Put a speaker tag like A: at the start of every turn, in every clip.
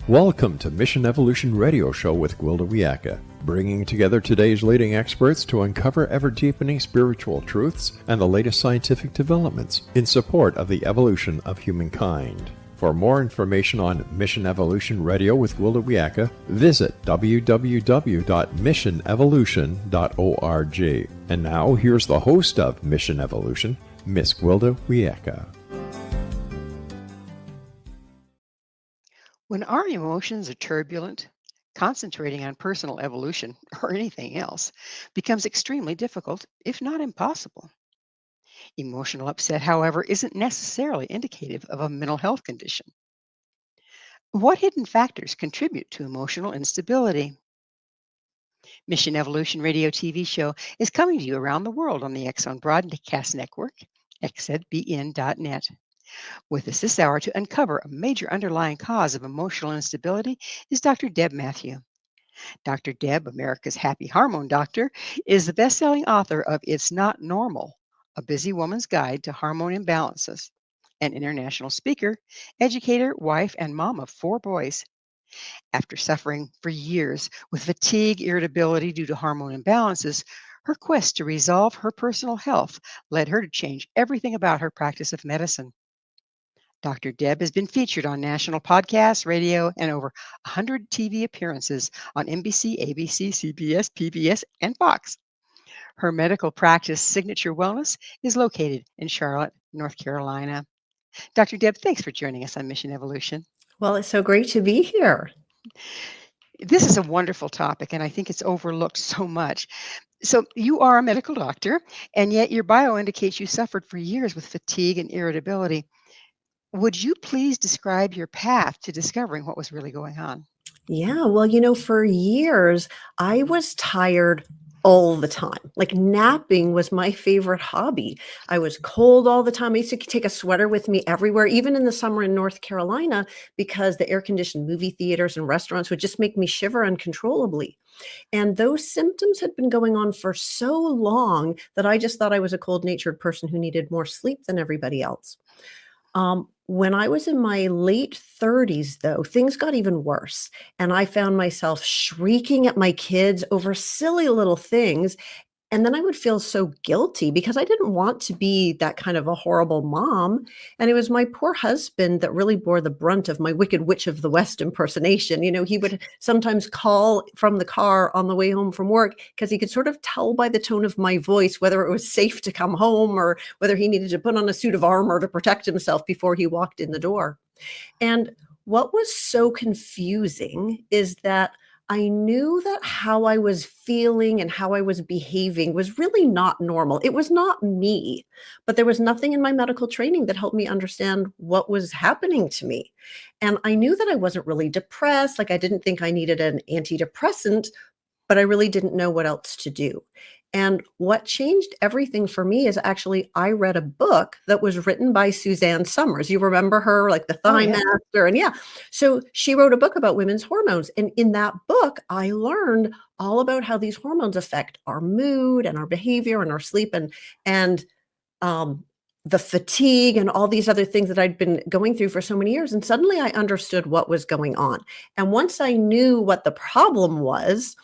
A: Welcome to Mission Evolution Radio Show with Gwilda Wiyaka, bringing together today's leading experts to uncover ever-deepening spiritual truths and the latest scientific developments in support of the evolution of humankind. For more information on Mission Evolution Radio with Gwilda Wiyaka, visit www.missionevolution.org. And now, here's the host of Mission Evolution, Miss Gwilda Wiyaka.
B: When our emotions are turbulent, concentrating on personal evolution or anything else becomes extremely difficult, if not impossible. Emotional upset, however, isn't necessarily indicative of a mental health condition. What hidden factors contribute to emotional instability? Mission Evolution Radio TV show is coming to you around the world on the X Zone Broadcast Network, xzbn.net. With us this hour to uncover a major underlying cause of emotional instability is Dr. Deb Matthew. Dr. Deb, America's happy hormone doctor, is the best-selling author of It's Not Normal, A Busy Woman's Guide to Hormone Imbalances, an international speaker, educator, wife, and mom of 4 boys. After suffering for years with fatigue, irritability due to hormone imbalances, her quest to resolve her personal health led her to change everything about her practice of medicine. Dr. Deb has been featured on national podcasts, radio, and over 100 TV appearances on NBC, ABC, CBS, PBS, and FOX. Her medical practice, Signature Wellness, is located in Charlotte, North Carolina. Dr. Deb, thanks for joining us on Mission Evolution.
C: Well, it's so great to be here.
B: This is a wonderful topic, and I think it's overlooked so much. So you are a medical doctor, and yet your bio indicates you suffered for years with fatigue and irritability. Would you please describe your path to discovering what was really going on?
C: Yeah, well, for years, I was tired all the time. Like napping was my favorite hobby. I was cold all the time. I used to take a sweater with me everywhere, even in the summer in North Carolina, because the air-conditioned movie theaters and restaurants would just make me shiver uncontrollably. And those symptoms had been going on for so long that I just thought I was a cold-natured person who needed more sleep than everybody else. When I was in my late 30s, though, things got even worse. And I found myself shrieking at my kids over silly little things. And then I would feel so guilty because I didn't want to be that kind of a horrible mom. And it was my poor husband that really bore the brunt of my Wicked Witch of the West impersonation. He would sometimes call from the car on the way home from work because he could sort of tell by the tone of my voice whether it was safe to come home or whether he needed to put on a suit of armor to protect himself before he walked in the door. And what was so confusing is that I knew that how I was feeling and how I was behaving was really not normal. It was not me, but there was nothing in my medical training that helped me understand what was happening to me. And I knew that I wasn't really depressed. Like I didn't think I needed an antidepressant, but I really didn't know what else to do. And what changed everything for me is actually I read a book that was written by Suzanne Summers. You remember her, like the Thigh Master? And so she wrote a book about women's hormones. And in that book, I learned all about how these hormones affect our mood and our behavior and our sleep and the fatigue and all these other things that I'd been going through for so many years. And suddenly I understood what was going on. And once I knew what the problem was,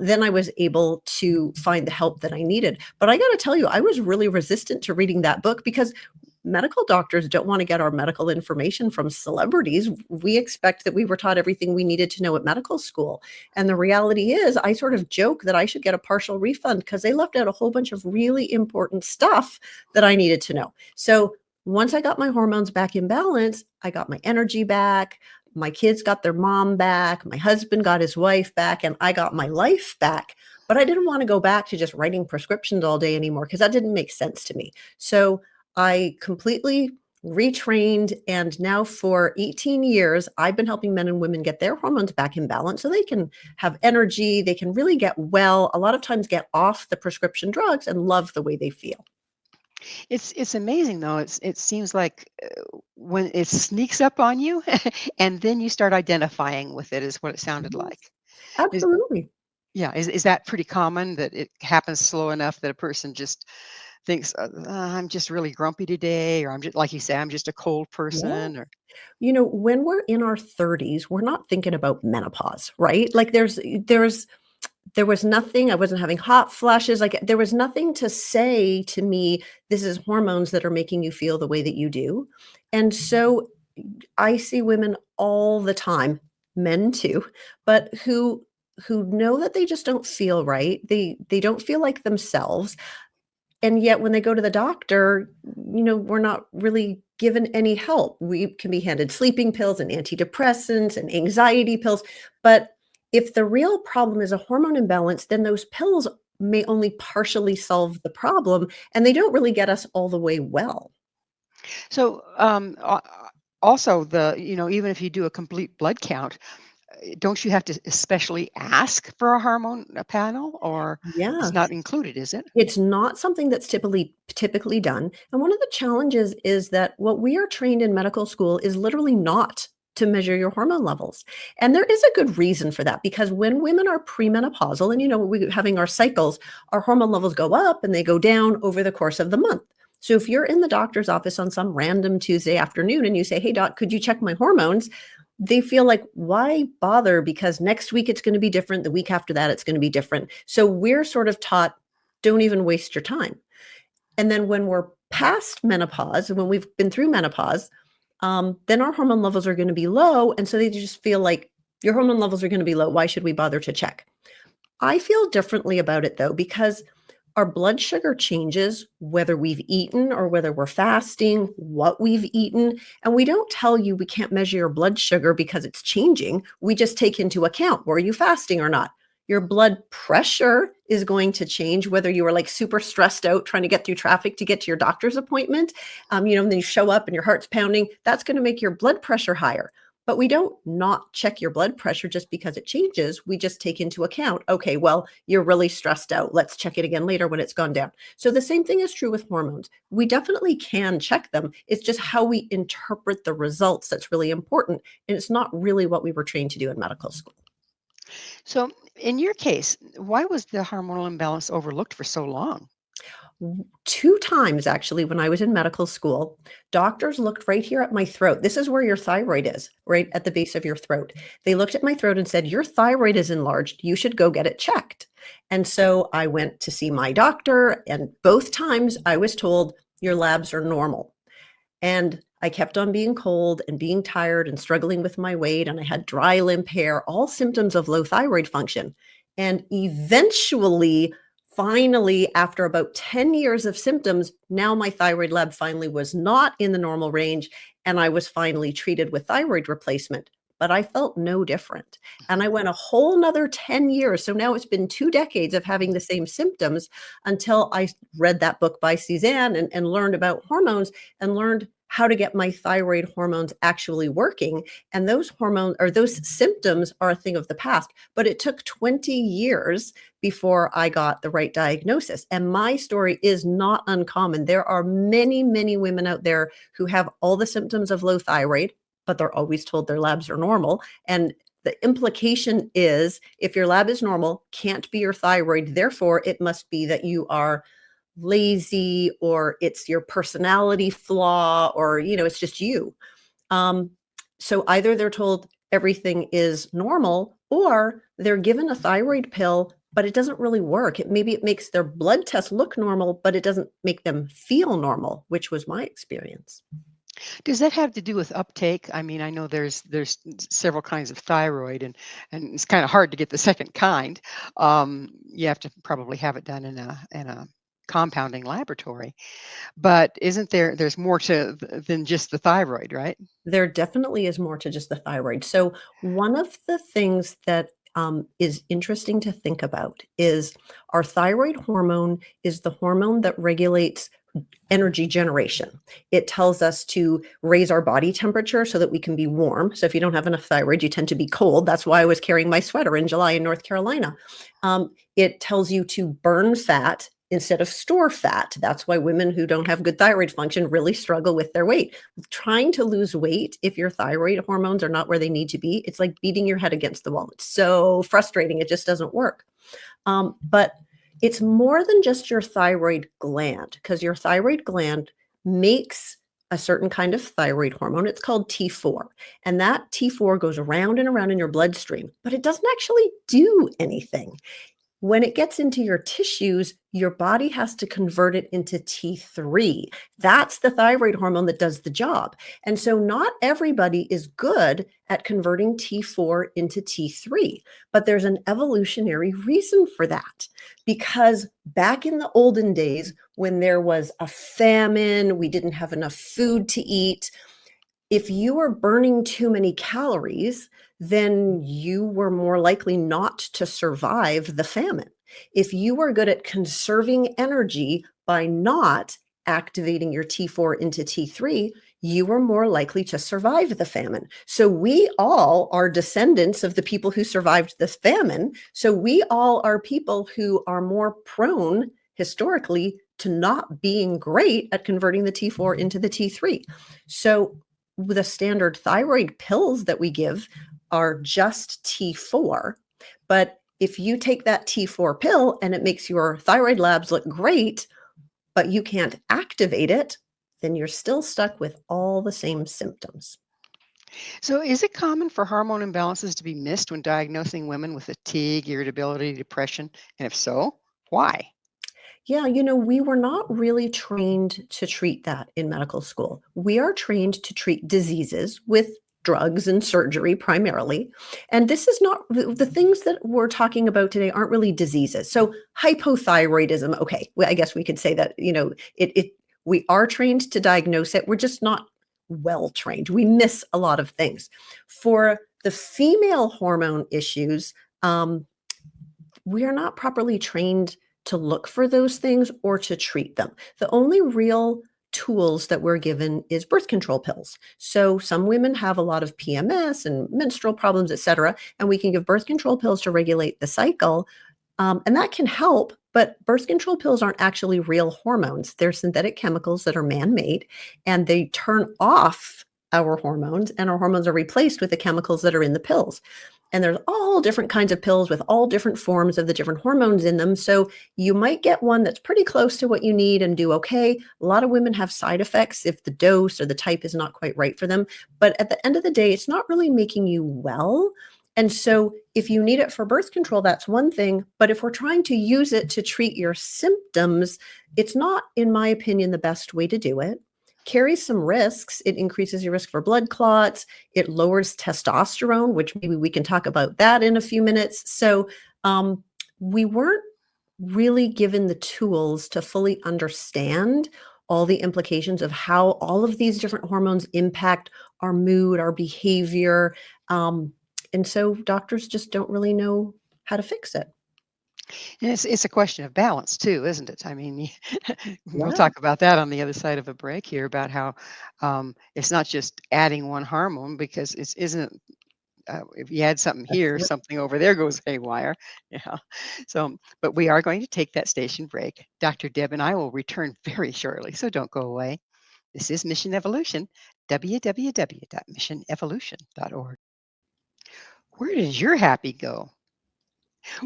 C: then I was able to find the help that I needed. But I got to tell you, I was really resistant to reading that book because medical doctors don't want to get our medical information from celebrities. We expect that we were taught everything we needed to know at medical school. And the reality is, I sort of joke that I should get a partial refund because they left out a whole bunch of really important stuff that I needed to know. So once I got my hormones back in balance, I got my energy back. My kids got their mom back, my husband got his wife back, and I got my life back. But I didn't want to go back to just writing prescriptions all day anymore because that didn't make sense to me. So I completely retrained. And now for 18 years, I've been helping men and women get their hormones back in balance so they can have energy. They can really get well, a lot of times get off the prescription drugs and love the way they feel.
B: It's amazing though. It seems like when it sneaks up on you, and then you start identifying with it, is what it sounded
C: Yes,
B: like. Is
C: absolutely.
B: is that pretty common that it happens slow enough that a person just thinks, I'm just really grumpy today, or I'm just, like you say, I'm just a cold
C: Yeah.
B: person, or
C: When we're in our 30s, we're not thinking about menopause, right? Like there was nothing, I wasn't having hot flashes, like there was nothing to say to me, this is hormones that are making you feel the way that you do. And so I see women all the time, men too, but who know that they just don't feel right. They don't feel like themselves. And yet when they go to the doctor, we're not really given any help. We can be handed sleeping pills and antidepressants and anxiety pills. But if the real problem is a hormone imbalance, then those pills may only partially solve the problem and they don't really get us all the way well.
B: so. Also, even if you do a complete blood count, don't you have to especially ask for a hormone panel, or
C: Yeah.
B: it's not included, is it?
C: It's not something that's typically done, and one of the challenges is that what we are trained in medical school is literally not to measure your hormone levels, and there is a good reason for that because when women are premenopausal and, we're having our cycles, our hormone levels go up and they go down over the course of the month. So if you're in the doctor's office on some random Tuesday afternoon and you say, "Hey, doc, could you check my hormones?" They feel like, why bother? Because next week it's going to be different. The week after that, it's going to be different. So we're sort of taught, don't even waste your time. And then when we're past menopause, when we've been through menopause, then our hormone levels are going to be low. And so they just feel like your hormone levels are going to be low. Why should we bother to check? I feel differently about it though, because our blood sugar changes whether we've eaten or whether we're fasting, what we've eaten. And we don't tell you we can't measure your blood sugar because it's changing. We just take into account, were you fasting or not? Your blood pressure is going to change whether you were like super stressed out trying to get through traffic to get to your doctor's appointment. And then you show up and your heart's pounding. That's going to make your blood pressure higher. But we don't not check your blood pressure just because it changes. We just take into account, okay, well, you're really stressed out. Let's check it again later when it's gone down. So the same thing is true with hormones. We definitely can check them. It's just how we interpret the results that's really important. And it's not really what we were trained to do in medical school.
B: So, in your case, why was the hormonal imbalance overlooked for so long?
C: Two times actually when I was in medical school, doctors looked right here at my throat. This is where your thyroid is, right at the base of your throat. They looked at my throat and said, your thyroid is enlarged. You should go get it checked. And so I went to see my doctor, and both times I was told, your labs are normal. And I kept on being cold and being tired and struggling with my weight. And I had dry, limp hair, all symptoms of low thyroid function. And eventually, finally, after about 10 years of symptoms, now my thyroid lab finally was not in the normal range. And I was finally treated with thyroid replacement. But I felt no different. And I went a whole nother 10 years. So now it's been 2 decades of having the same symptoms until I read that book by Suzanne and learned about hormones and learned how to get my thyroid hormones actually working. And those hormones or those symptoms are a thing of the past. But it took 20 years before I got the right diagnosis. And my story is not uncommon. There are many, many women out there who have all the symptoms of low thyroid, but they're always told their labs are normal. And the implication is if your lab is normal, can't be your thyroid. Therefore, it must be that you are lazy or it's your personality flaw or, it's just you. Um, so either they're told everything is normal or they're given a thyroid pill, but it doesn't really work. Maybe it makes their blood test look normal, but it doesn't make them feel normal, which was my experience.
B: Does that have to do with uptake? I mean, I know there's several kinds of thyroid, and it's kind of hard to get the second kind. You have to probably have it done in a compounding laboratory. But isn't there's more to than just the thyroid, right?
C: There definitely is more to just the thyroid. So, one of the things that is interesting to think about is our thyroid hormone is the hormone that regulates energy generation. It tells us to raise our body temperature so that we can be warm. So, if you don't have enough thyroid, you tend to be cold. That's why I was carrying my sweater in July in North Carolina. It tells you to burn fat instead of store fat. That's why women who don't have good thyroid function really struggle with their weight. Trying to lose weight if your thyroid hormones are not where they need to be, it's like beating your head against the wall. It's so frustrating. It just doesn't work. But It's more than just your thyroid gland, because your thyroid gland makes a certain kind of thyroid hormone. It's called T4. And that T4 goes around and around in your bloodstream, but it doesn't actually do anything. When it gets into your tissues, your body has to convert it into T3. That's the thyroid hormone that does the job. And so not everybody is good at converting T4 into T3, but there's an evolutionary reason for that. Because back in the olden days, when there was a famine, we didn't have enough food to eat, if you were burning too many calories, then you were more likely not to survive the famine. If you were good at conserving energy by not activating your T4 into T3, you were more likely to survive the famine. So we all are descendants of the people who survived this famine. So we all are people who are more prone historically to not being great at converting the T4 into the T3. So the standard thyroid pills that we give are just T4. But if you take that T4 pill and it makes your thyroid labs look great, but you can't activate it, then you're still stuck with all the same symptoms.
B: So, is it common for hormone imbalances to be missed when diagnosing women with fatigue, irritability, depression? And if so, why?
C: Yeah, we were not really trained to treat that in medical school. We are trained to treat diseases with drugs and surgery primarily. And this is not the things that we're talking about today aren't really diseases. So hypothyroidism, okay, I guess we could say that, we are trained to diagnose it. We're just not well trained. We miss a lot of things. For the female hormone issues, we are not properly trained to look for those things or to treat them. The only real tools that we're given is birth control pills. So some women have a lot of PMS and menstrual problems, etc., and we can give birth control pills to regulate the cycle, and that can help. But birth control pills aren't actually real hormones. They're synthetic chemicals that are man-made, and they turn off our hormones, and our hormones are replaced with the chemicals that are in the pills. And there's all different kinds of pills with all different forms of the different hormones in them. So you might get one that's pretty close to what you need and do okay. A lot of women have side effects if the dose or the type is not quite right for them. But at the end of the day, it's not really making you well. And so if you need it for birth control, that's one thing. But if we're trying to use it to treat your symptoms, it's not, in my opinion, the best way to do it. Carries some risks. It increases your risk for blood clots. It lowers testosterone, which maybe we can talk about that in a few minutes. So we weren't really given the tools to fully understand all the implications of how all of these different hormones impact our mood, our behavior. And so doctors just don't really know how to fix it.
B: And it's a question of balance too, isn't it? I mean, we'll
C: Yeah,
B: talk about that on the other side of a break here about how it's not just adding one hormone because it isn't. If you add something
C: that's
B: here,
C: it.
B: something over there goes haywire. Yeah. So, but we are going to take that station break. Dr. Deb and I will return very shortly, so don't go away. This is Mission Evolution, www.missionevolution.org. Where does your happy go?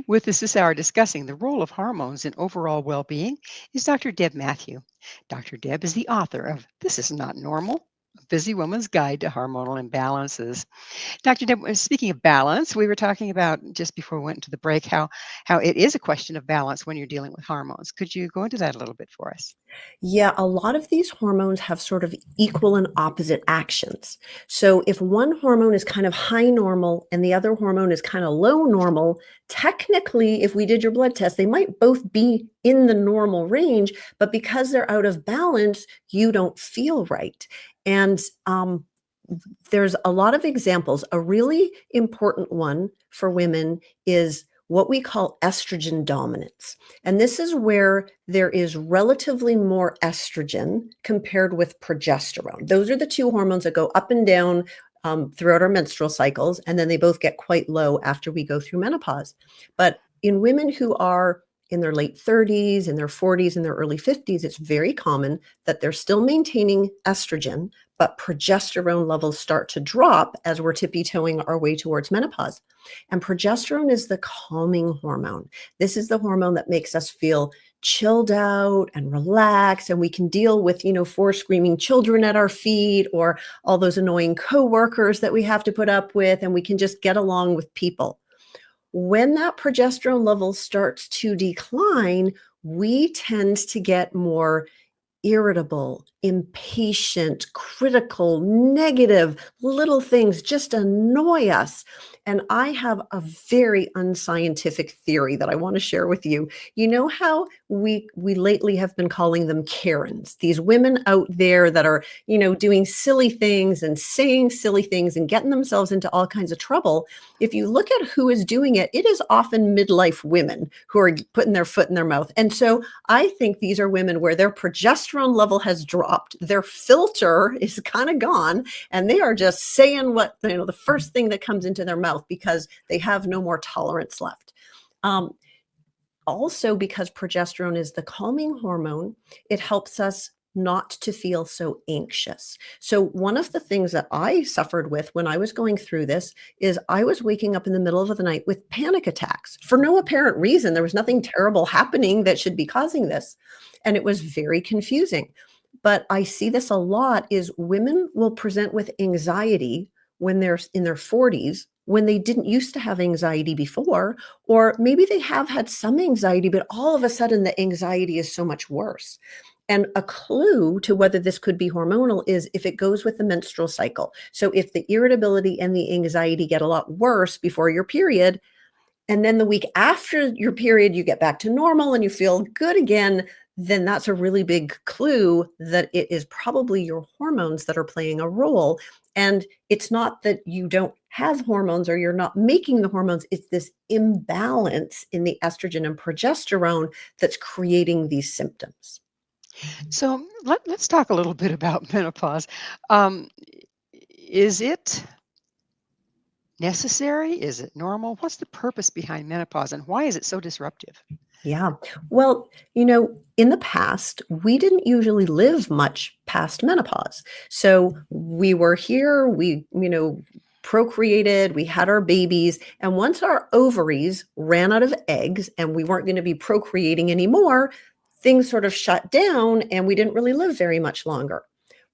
B: With us this hour discussing the role of hormones in overall well being is Dr. Deb Matthew. Dr. Deb is the author of This Is Not Normal, A Busy Woman's Guide to Hormonal Imbalances. Dr. Deb, speaking of balance, we were talking about just before we went into the break how it is a question of balance when you're dealing with hormones. Could you go into that a little bit for us?
C: Yeah, a lot of these hormones have sort of equal and opposite actions. So if one hormone is kind of high normal and the other hormone is kind of low normal, technically, if we did your blood test, they might both be in the normal range, but because they're out of balance, you don't feel right. And there's a lot of examples. A really important one for women is what we call estrogen dominance. And this is where there is relatively more estrogen compared with progesterone. Those are the two hormones that go up and down throughout our menstrual cycles, and then they both get quite low after we go through menopause. But in women who are in their late 30s, in their 40s, in their early 50s, it's very common that they're still maintaining estrogen, but progesterone levels start to drop as we're tippy-toeing our way towards menopause. And progesterone is the calming hormone. This is the hormone that makes us feel chilled out and relaxed, and we can deal with, 4 screaming children at our feet or all those annoying coworkers that we have to put up with, and we can just get along with people. When that progesterone level starts to decline, we tend to get more irritable, impatient, critical, negative. Little things just annoy us. And I have a very unscientific theory that I want to share with you. You know how we lately have been calling them Karens, these women out there that are, doing silly things and saying silly things and getting themselves into all kinds of trouble. If you look at who is doing it, it is often midlife women who are putting their foot in their mouth. And so I think these are women where their progesterone level has dropped, their filter is kind of gone, and they are just saying what, the first thing that comes into their mouth because they have no more tolerance left. Also, because progesterone is the calming hormone, it helps us not to feel so anxious. So one of the things that I suffered with when I was going through this is I was waking up in the middle of the night with panic attacks for no apparent reason. There was nothing terrible happening that should be causing this. And it was very confusing. But I see this a lot is women will present with anxiety when they're in their 40s, when they didn't used to have anxiety before, or maybe they have had some anxiety, but all of a sudden the anxiety is so much worse. And a clue to whether this could be hormonal is if it goes with the menstrual cycle. So if the irritability and the anxiety get a lot worse before your period, and then the week after your period, you get back to normal and you feel good again, then that's a really big clue that it is probably your hormones that are playing a role. And it's not that you don't have hormones or you're not making the hormones. It's this imbalance in the estrogen and progesterone that's creating these symptoms.
B: So let's talk a little bit about menopause. Um, is it necessary? Is it normal? What's the purpose behind menopause and why is it so disruptive?
C: Yeah. Well, in the past, we didn't usually live much past menopause. So we were here, we, procreated, we had our babies. And once our ovaries ran out of eggs and we weren't going to be procreating anymore, things sort of shut down and we didn't really live very much longer.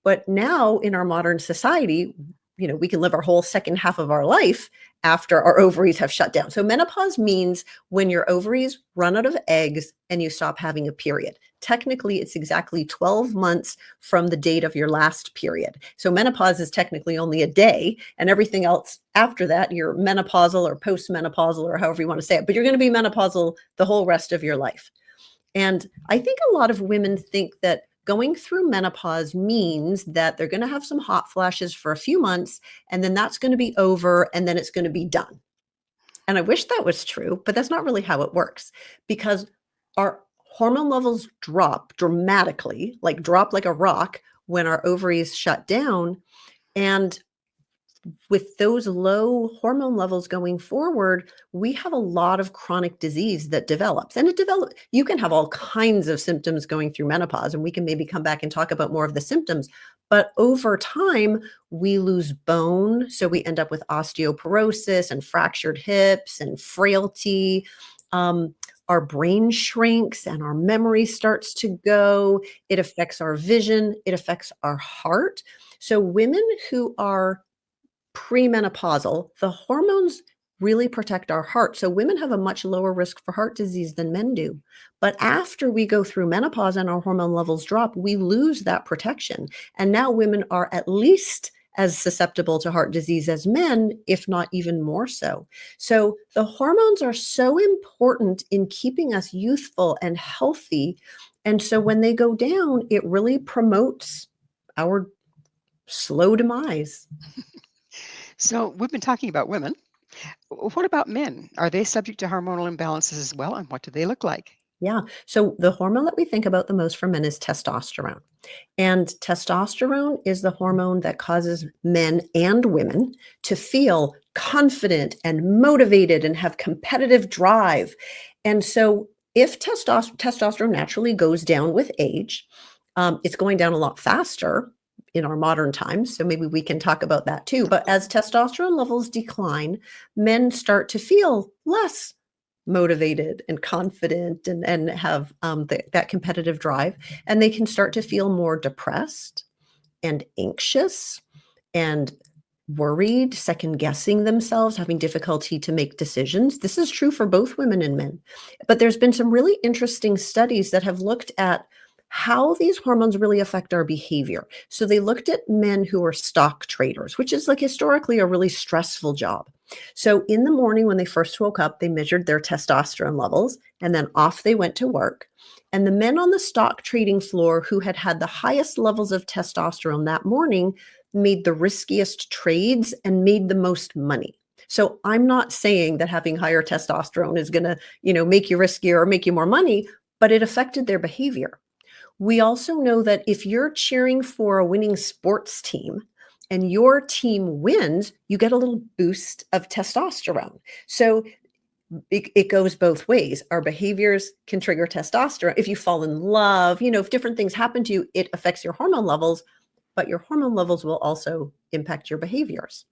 C: But now in our modern society, we can live our whole second half of our life after our ovaries have shut down. So menopause means when your ovaries run out of eggs and you stop having a period. Technically, it's exactly 12 months from the date of your last period. So menopause is technically only a day, and everything else after that, you're menopausal or postmenopausal or however you want to say it, but you're going to be menopausal the whole rest of your life. And I think a lot of women think that going through menopause means that they're going to have some hot flashes for a few months, and then that's going to be over, and then it's going to be done. And I wish that was true, but that's not really how it works because our hormone levels drop dramatically, drop like a rock when our ovaries shut down. And with those low hormone levels going forward, we have a lot of chronic disease that develops. And you can have all kinds of symptoms going through menopause, and we can maybe come back and talk about more of the symptoms. But over time, we lose bone. So we end up with osteoporosis and fractured hips and frailty. Our brain shrinks and our memory starts to go. It affects our vision. It affects our heart. So women who are premenopausal, the hormones really protect our heart. So women have a much lower risk for heart disease than men do. But after we go through menopause and our hormone levels drop, we lose that protection. And now women are at least as susceptible to heart disease as men, if not even more so. So the hormones are so important in keeping us youthful and healthy. And so when they go down, it really promotes our slow demise.
B: So we've been talking about women. What about men? Are they subject to hormonal imbalances as well? And what do they look like?
C: Yeah. So the hormone that we think about the most for men is testosterone. And testosterone is the hormone that causes men and women to feel confident and motivated and have competitive drive. And so If testosterone naturally goes down with age, it's going down a lot faster in our modern times. So maybe we can talk about that too. But as testosterone levels decline, men start to feel less motivated and confident and have that competitive drive. And they can start to feel more depressed and anxious and worried, second guessing themselves, having difficulty to make decisions. This is true for both women and men. But there's been some really interesting studies that have looked at how these hormones really affect our behavior. So they looked at men who are stock traders, which is like historically a really stressful job. So in the morning when they first woke up, they measured their testosterone levels and then off they went to work. And the men on the stock trading floor who had had the highest levels of testosterone that morning made the riskiest trades and made the most money. So I'm not saying that having higher testosterone is going to, make you riskier or make you more money, but it affected their behavior. We also know that if you're cheering for a winning sports team and your team wins, you get a little boost of testosterone. So it goes both ways. Our behaviors can trigger testosterone. If you fall in love, if different things happen to you, it affects your hormone levels, but your hormone levels will also impact your behaviors.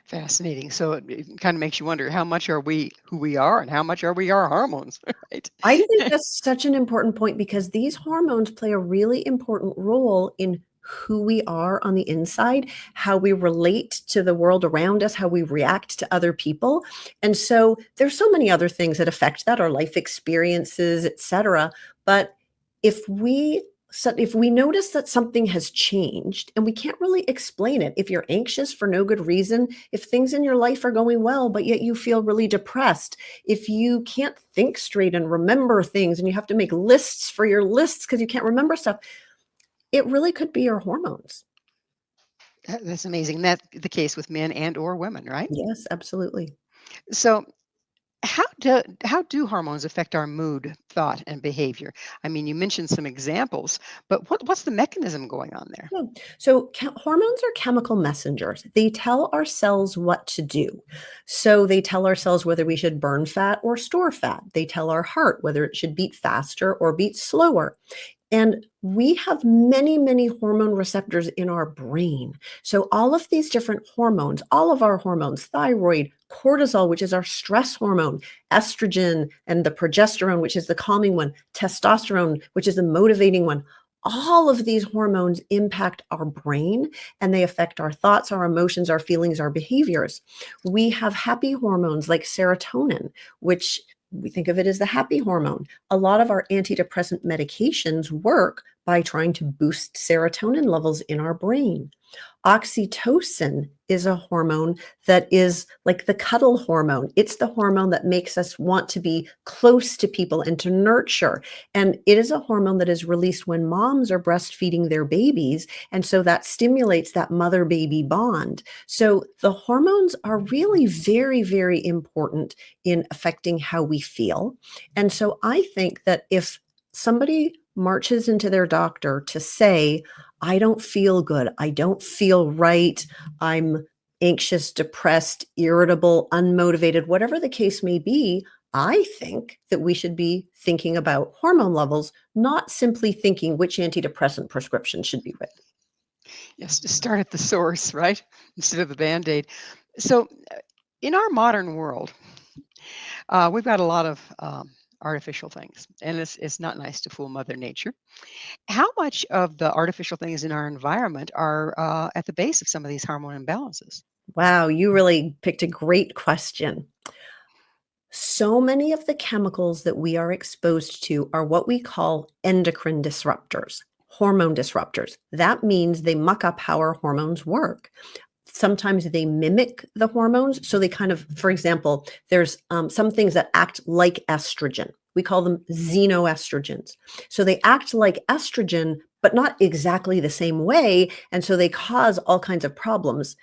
B: Fascinating. So it kind of makes you wonder, how much are we who we are and how much are we our hormones, right?
C: I think that's such an important point because these hormones play a really important role in who we are on the inside, how we relate to the world around us, how we react to other people. And so there's so many other things that affect that, our life experiences, etc. But if we notice that something has changed and we can't really explain it, if you're anxious for no good reason, if things in your life are going well, but yet you feel really depressed, if you can't think straight and remember things and you have to make lists for your lists because you can't remember stuff, it really could be your hormones.
B: That's amazing. That's the case with men and or women, right?
C: Yes, absolutely.
B: So how do hormones affect our mood, thought, and behavior? I mean, you mentioned some examples, but what's the mechanism going on there?
C: Yeah. So hormones are chemical messengers. They tell our cells what to do. So they tell our cells whether we should burn fat or store fat. They tell our heart whether it should beat faster or beat slower. And we have many, many hormone receptors in our brain. So all of these different hormones, all of our hormones, thyroid, cortisol, which is our stress hormone, estrogen, and the progesterone, which is the calming one, testosterone, which is the motivating one. All of these hormones impact our brain and they affect our thoughts, our emotions, our feelings, our behaviors. We have happy hormones like serotonin, which we think of it as the happy hormone. A lot of our antidepressant medications work by trying to boost serotonin levels in our brain. Oxytocin is a hormone that is like the cuddle hormone. It's the hormone that makes us want to be close to people and to nurture. And it is a hormone that is released when moms are breastfeeding their babies. And so that stimulates that mother-baby bond. So the hormones are really very, very important in affecting how we feel. And so I think that if somebody marches into their doctor to say, I don't feel good, I don't feel right, I'm anxious, depressed, irritable, unmotivated, whatever the case may be, I think that we should be thinking about hormone levels, not simply thinking which antidepressant prescription should be written.
B: Yes, to start at the source, right? Instead of the band-aid. So in our modern world, we've got a lot of artificial things, and it's not nice to fool Mother Nature. How much of the artificial things in our environment are at the base of some of these hormone imbalances?
C: Wow, you really picked a great question. So many of the chemicals that we are exposed to are what we call endocrine disruptors, hormone disruptors. That means they muck up how our hormones work. Sometimes they mimic the hormones. So they kind of, for example, there's some things that act like estrogen. We call them xenoestrogens. So they act like estrogen, but not exactly the same way. And so they cause all kinds of problems,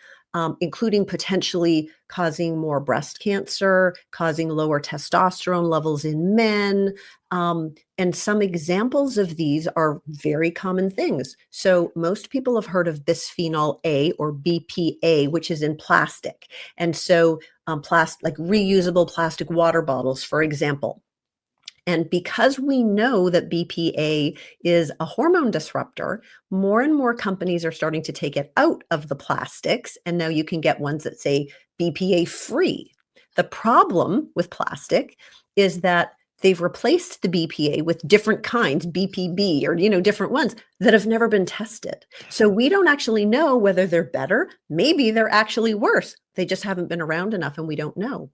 C: including potentially causing more breast cancer, causing lower testosterone levels in men. And some examples of these are very common things. So most people have heard of bisphenol A or BPA, which is in plastic. And so like reusable plastic water bottles, for example. And because we know that BPA is a hormone disruptor, more and more companies are starting to take it out of the plastics. And now you can get ones that say BPA free. The problem with plastic is that they've replaced the BPA with different kinds, BPB, or different ones that have never been tested. So we don't actually know whether they're better. Maybe they're actually worse. They just haven't been around enough and we don't know.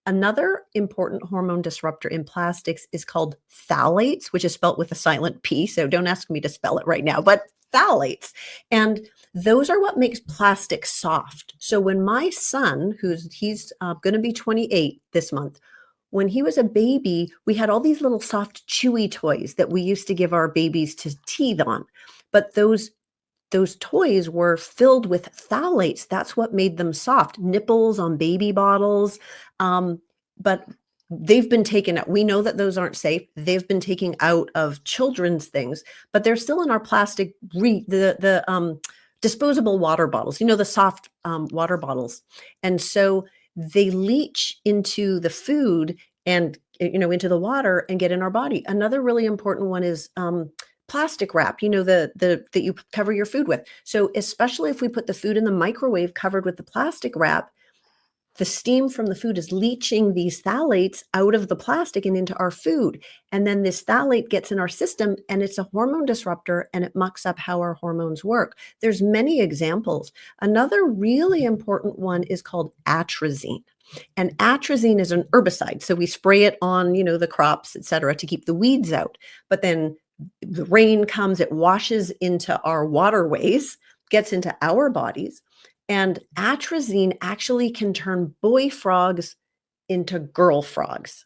C: Another important hormone disruptor in plastics is called phthalates, which is spelled with a silent P. So don't ask me to spell it right now, but phthalates. And those are what makes plastic soft. So when my son, he's going to be 28 this month, when he was a baby, we had all these little soft, chewy toys that we used to give our babies to teeth on. But those toys were filled with phthalates. That's what made them soft. Nipples on baby bottles. But they've been taken out. We know that those aren't safe. They've been taken out of children's things, but they're still in our plastic, disposable water bottles, the soft water bottles. And so they leach into the food and, into the water and get in our body. Another really important one is plastic wrap, that you cover your food with. So especially if we put the food in the microwave covered with the plastic wrap, the steam from the food is leaching these phthalates out of the plastic and into our food. And then this phthalate gets in our system and it's a hormone disruptor and it mucks up how our hormones work. There's many examples. Another really important one is called atrazine. And atrazine is an herbicide. So we spray it on, the crops, et cetera, to keep the weeds out. But then the rain comes, it washes into our waterways, gets into our bodies. And atrazine actually can turn boy frogs into girl frogs.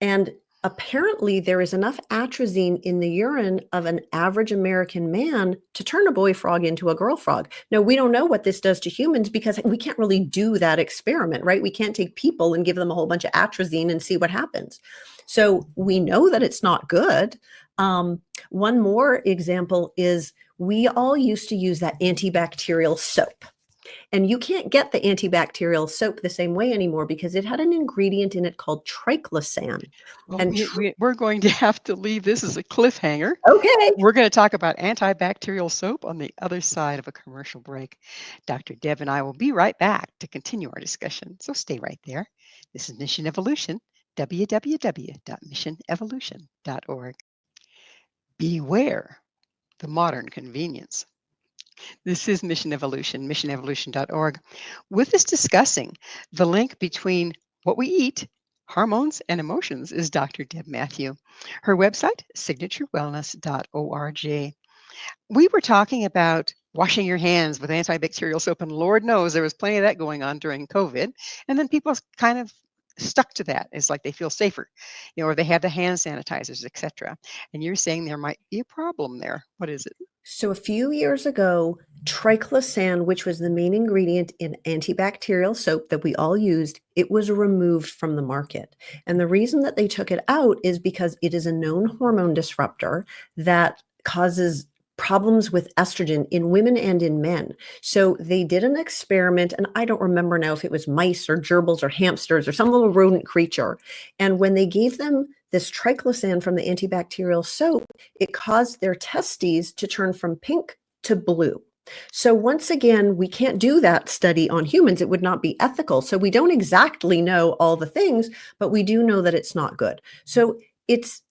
C: And apparently there is enough atrazine in the urine of an average American man to turn a boy frog into a girl frog. Now, we don't know what this does to humans because we can't really do that experiment, right? We can't take people and give them a whole bunch of atrazine and see what happens. So we know that it's not good. One more example is we all used to use that antibacterial soap. And you can't get the antibacterial soap the same way anymore because it had an ingredient in it called triclosan.
B: Well,
C: And
B: we're going to have to leave this as a cliffhanger.
C: okay.
B: We're going to talk about antibacterial soap on the other side of a commercial break. Dr. Deb and I will be right back to continue our discussion. So stay right there. This is Mission Evolution, www.missionevolution.org. Beware the modern convenience. This is Mission Evolution, missionevolution.org. With us discussing the link between what we eat, hormones, and emotions is Dr. Deb Matthew. Her website, signaturewellness.org. We were talking about washing your hands with antibacterial soap, and Lord knows there was plenty of that going on during COVID. And then people kind of stuck to that. It's like they feel safer, or they have the hand sanitizers, etc. And you're saying there might be a problem there. What is it?
C: So a few years ago, triclosan, which was the main ingredient in antibacterial soap that we all used, it was removed from the market. And the reason that they took it out is because it is a known hormone disruptor that causes problems with estrogen in women and in men. So they did an experiment, and I don't remember now if it was mice or gerbils or hamsters or some little rodent creature. And when they gave them this triclosan from the antibacterial soap, it caused their testes to turn from pink to blue. So once again, we can't do that study on humans. It would not be ethical. So we don't exactly know all the things, but we do know that it's not good. So it's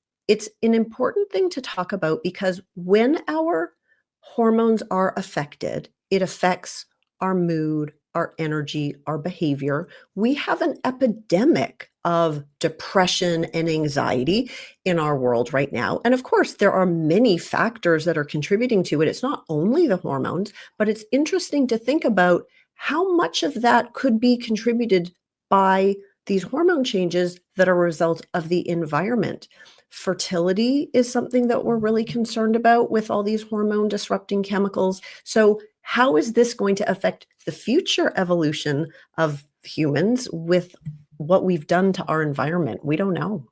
C: an important thing to talk about because when our hormones are affected, it affects our mood, our energy, our behavior. We have an epidemic of depression and anxiety in our world right now. And of course, there are many factors that are contributing to it. It's not only the hormones, but it's interesting to think about how much of that could be contributed by these hormone changes that are a result of the environment. Fertility is something that we're really concerned about with all these hormone disrupting chemicals. So how is this going to affect the future evolution of humans with what we've done to our environment? We don't know.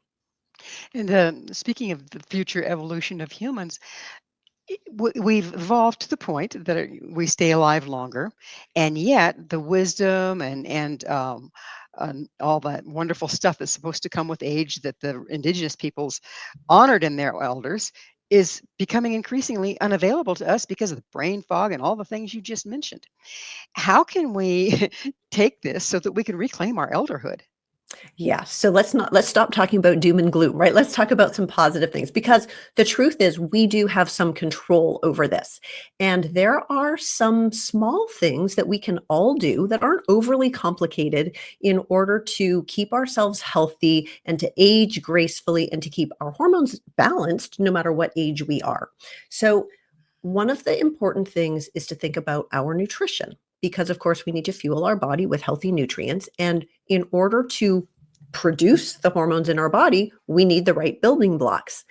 B: And speaking of the future evolution of humans, we've evolved to the point that we stay alive longer, and yet the wisdom and all that wonderful stuff that's supposed to come with age that the indigenous peoples honored in their elders is becoming increasingly unavailable to us because of the brain fog and all the things you just mentioned. How can we take this so that we can reclaim our elderhood?
C: Yeah. So let's stop talking about doom and gloom, right? Let's talk about some positive things because the truth is we do have some control over this. And there are some small things that we can all do that aren't overly complicated in order to keep ourselves healthy and to age gracefully and to keep our hormones balanced no matter what age we are. So one of the important things is to think about our nutrition because, of course, we need to fuel our body with healthy nutrients. And in order to produce the hormones in our body, we need the right building blocks.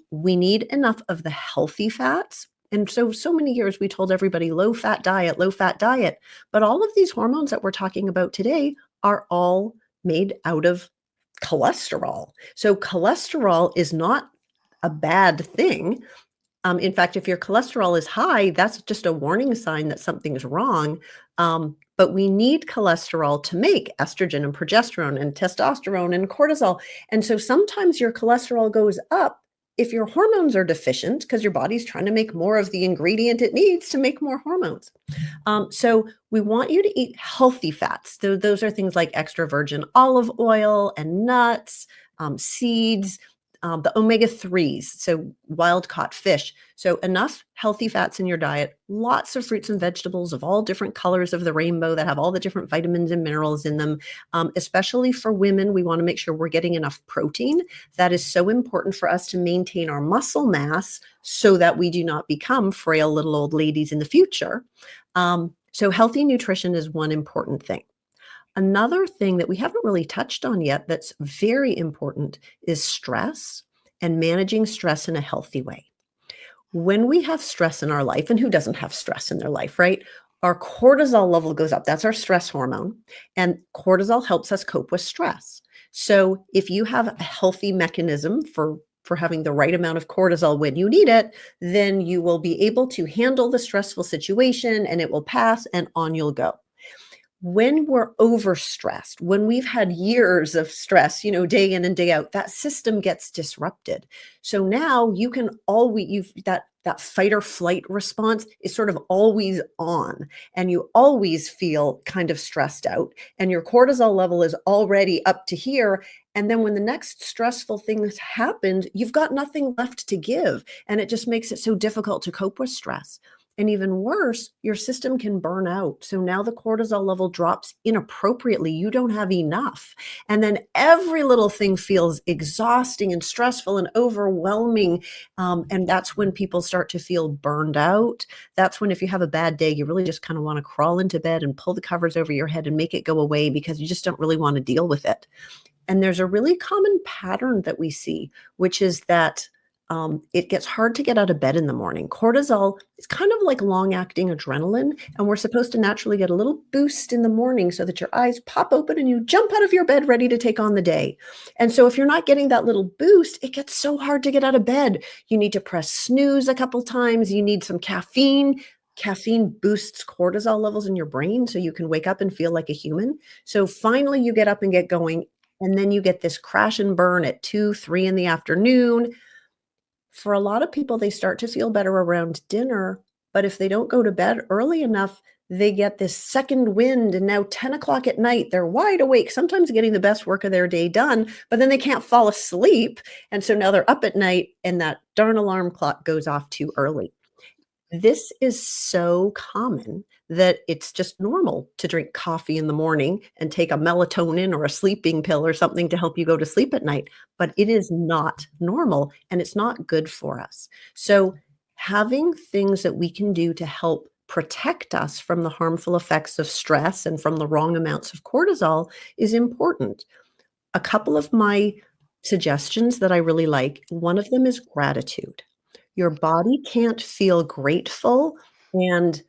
C: We need enough of the healthy fats. And so many years we told everybody low fat diet, low fat diet. But all of these hormones that we're talking about today are all made out of cholesterol. So cholesterol is not a bad thing. In fact, if your cholesterol is high, that's just a warning sign that something's wrong. But we need cholesterol to make estrogen and progesterone and testosterone and cortisol. And so sometimes your cholesterol goes up if your hormones are deficient because your body's trying to make more of the ingredient it needs to make more hormones. So we want you to eat healthy fats. Those are things like extra virgin olive oil and nuts, seeds, the omega-3s, so wild caught fish. So enough healthy fats in your diet, lots of fruits and vegetables of all different colors of the rainbow that have all the different vitamins and minerals in them. Especially for women, we want to make sure we're getting enough protein. That is so important for us to maintain our muscle mass so that we do not become frail little old ladies in the future. So healthy nutrition is one important thing. Another thing that we haven't really touched on yet that's very important is stress and managing stress in a healthy way. When we have stress in our life, and who doesn't have stress in their life, right? Our cortisol level goes up. That's our stress hormone. And cortisol helps us cope with stress. So if you have a healthy mechanism for having the right amount of cortisol when you need it, then you will be able to handle the stressful situation and it will pass and on you'll go. When we're overstressed, when we've had years of stress, day in and day out, that system gets disrupted. So now you can always, that fight or flight response is sort of always on, and you always feel kind of stressed out, and your cortisol level is already up to here. And then when the next stressful thing happens, you've got nothing left to give. And it just makes it so difficult to cope with stress. And even worse, your system can burn out. So now the cortisol level drops inappropriately. You don't have enough. And then every little thing feels exhausting and stressful and overwhelming. And that's when people start to feel burned out. That's when, if you have a bad day, you really just kind of want to crawl into bed and pull the covers over your head and make it go away because you just don't really want to deal with it. And there's a really common pattern that we see, which is that it gets hard to get out of bed in the morning. Cortisol is kind of like long-acting adrenaline, and we're supposed to naturally get a little boost in the morning so that your eyes pop open and you jump out of your bed ready to take on the day. And so if you're not getting that little boost, it gets so hard to get out of bed. You need to press snooze a couple times. You need some caffeine. Caffeine boosts cortisol levels in your brain so you can wake up and feel like a human. So finally you get up and get going, and then you get this crash and burn at 2, 3 in the afternoon. For a lot of people, they start to feel better around dinner, but if they don't go to bed early enough, they get this second wind, and now 10 o'clock at night, they're wide awake, sometimes getting the best work of their day done, but then they can't fall asleep. And so now they're up at night, and that darn alarm clock goes off too early. This is so common that it's just normal to drink coffee in the morning and take a melatonin or a sleeping pill or something to help you go to sleep at night, but it is not normal and it's not good for us. So having things that we can do to help protect us from the harmful effects of stress and from the wrong amounts of cortisol is important. A couple of my suggestions that I really like, one of them is gratitude. Your body can't feel grateful and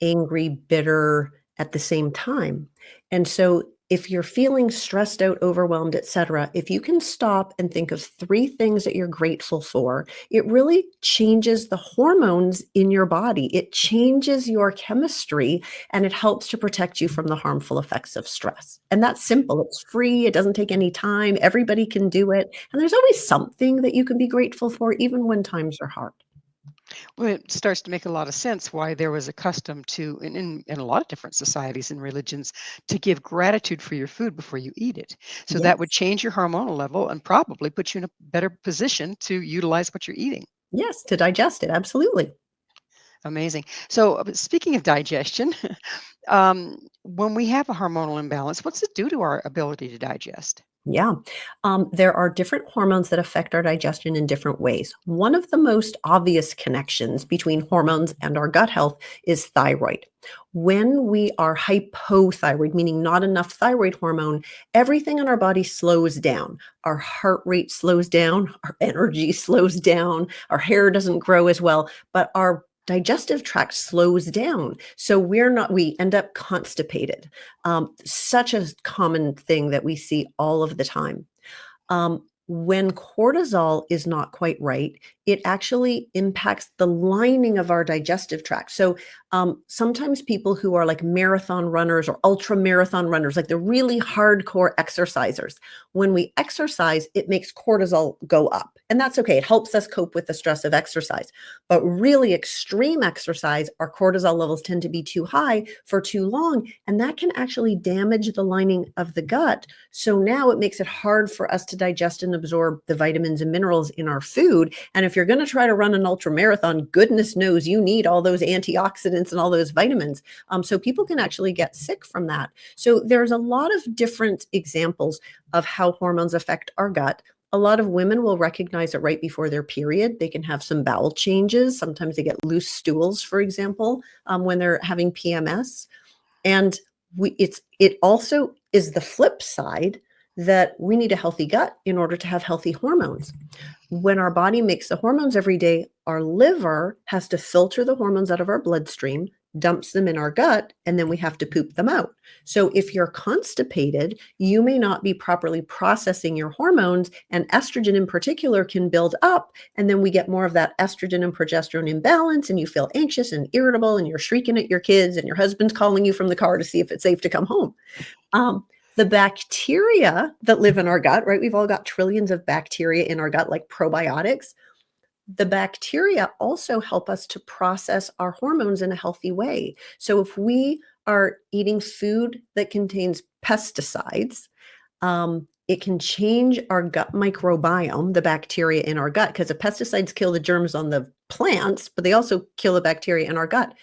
C: angry, bitter at the same time. And so If you're feeling stressed out, overwhelmed, etc., if you can stop and think of 3 things that you're grateful for, it really changes the hormones in your body. It changes your chemistry, and it helps to protect you from the harmful effects of stress. And that's simple. It's free. It doesn't take any time. Everybody can do it. And there's always something that you can be grateful for, even when times are hard.
B: Well, it starts to make a lot of sense why there was a custom to, in a lot of different societies and religions, to give gratitude for your food before you eat it. So that would
C: Yes.
B: change your hormonal level and probably put you in a better position to utilize what you're eating.
C: Yes, to digest it. Absolutely.
B: Amazing. So, speaking of digestion, when we have a hormonal imbalance, what's it do to our ability to digest?
C: Yeah. There are different hormones that affect our digestion in different ways. One of the most obvious connections between hormones and our gut health is thyroid. When we are hypothyroid, meaning not enough thyroid hormone, everything in our body slows down. Our heart rate slows down, our energy slows down, our hair doesn't grow as well, but our digestive tract slows down. So we end up constipated. Such a common thing that we see all of the time. When cortisol is not quite right, it actually impacts the lining of our digestive tract. So sometimes people who are like marathon runners or ultra marathon runners, like the really hardcore exercisers, when we exercise, it makes cortisol go up. And that's okay. It helps us cope with the stress of exercise. But really extreme exercise, our cortisol levels tend to be too high for too long. And that can actually damage the lining of the gut. So now it makes it hard for us to digest and absorb the vitamins and minerals in our food. And if you're going to try to run an ultra marathon, goodness knows you need all those antioxidants and all those vitamins. So people can actually get sick from that. So there's a lot of different examples of how hormones affect our gut. A lot of women will recognize it right before their period. They can have some bowel changes. Sometimes they get loose stools, for example, when they're having PMS. And it also is the flip side that we need a healthy gut in order to have healthy hormones. When our body makes the hormones every day, our liver has to filter the hormones out of our bloodstream, dumps them in our gut, and then we have to poop them out. So if you're constipated, you may not be properly processing your hormones, and estrogen in particular can build up, and then we get more of that estrogen and progesterone imbalance, and you feel anxious and irritable, and you're shrieking at your kids, and your husband's calling you from the car to see if it's safe to come home. The bacteria that live in our gut, right? We've all got trillions of bacteria in our gut, like probiotics. The bacteria also help us to process our hormones in a healthy way. So if we are eating food that contains pesticides, it can change our gut microbiome, the bacteria in our gut, because the pesticides kill the germs on the plants, but they also kill the bacteria in our gut.